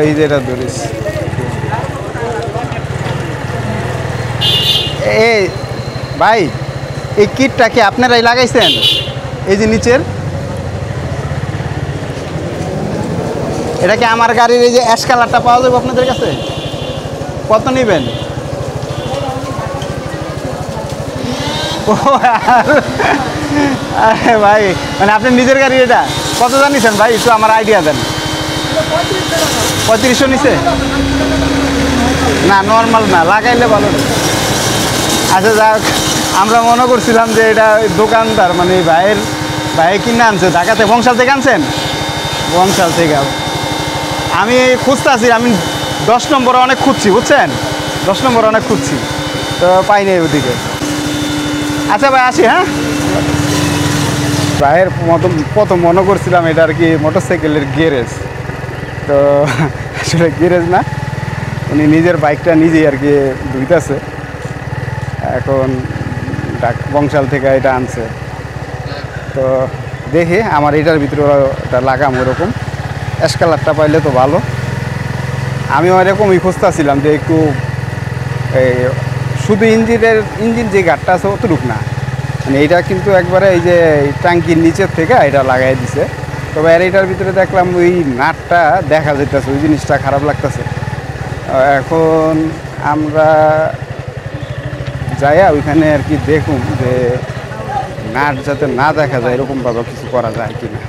এই যে এটা ধরিস এই ভাই, এই কিটটা কি আপনারাই লাগাইছেন? এই যে নিচের এটা কি আমার গাড়ির এই যে অ্যাশ কালারটা পাওয়া যাবে আপনাদের কাছে? কত নেবেন? ও আরে ভাই, মানে আপনার নিজের গাড়ি এটা কত জানিছেন ভাই? একটু আমার আইডিয়া দেন। 3500 নিছে না? নর্মাল না, লাগাইলে ভালো। আচ্ছা যাক, আমরা মনে করছিলাম যে এটা দোকানদার মানে ভাইয়ের কিনে আনছে ঢাকাতে। বংশাল থেকে আনছেন? বংশাল থেকে। আমি খুঁজতেছি, আমি 10 নম্বরে অনেক খুঁজছি, বুঝছেন? 10 নম্বরে অনেক খুঁজছি, তো পাই নাই ওদিকে। আচ্ছা ভাই, আসি। হ্যাঁ, ভাইয়ের মতো প্রথম মনে করছিলাম এটা আর কি মোটরসাইকেলের গ্যারেজ, তো আসলে গ্যারেজ না, উনি নিজের বাইকটা নিজেই আর কি ধুইতেছে। এখন বংশাল থেকে এটা আনছে, তো দেখি আমার এটার ভিতরে এটা লাগাম ওরকম অ্যাশ কালারটা পাইলে তো ভালো। আমিও এরকমই খুঁজতেছিলাম যে একটু শুধু ইঞ্জিন যে গাড়টা আছে অতটুকু না, মানে এইটা কিন্তু একবারে এই যে ট্যাঙ্কির নিচের থেকে এটা লাগাই দিছে। তবে আর এটার ভিতরে দেখলাম ওই নাটটা দেখা যাইতেছে, ওই জিনিসটা খারাপ লাগতেছে। এখন আমরা যাইয়া ওইখানে আর কি দেখুন যে নাট যাতে না দেখা যায় এরকমভাবে কিছু করা যায় কিনা।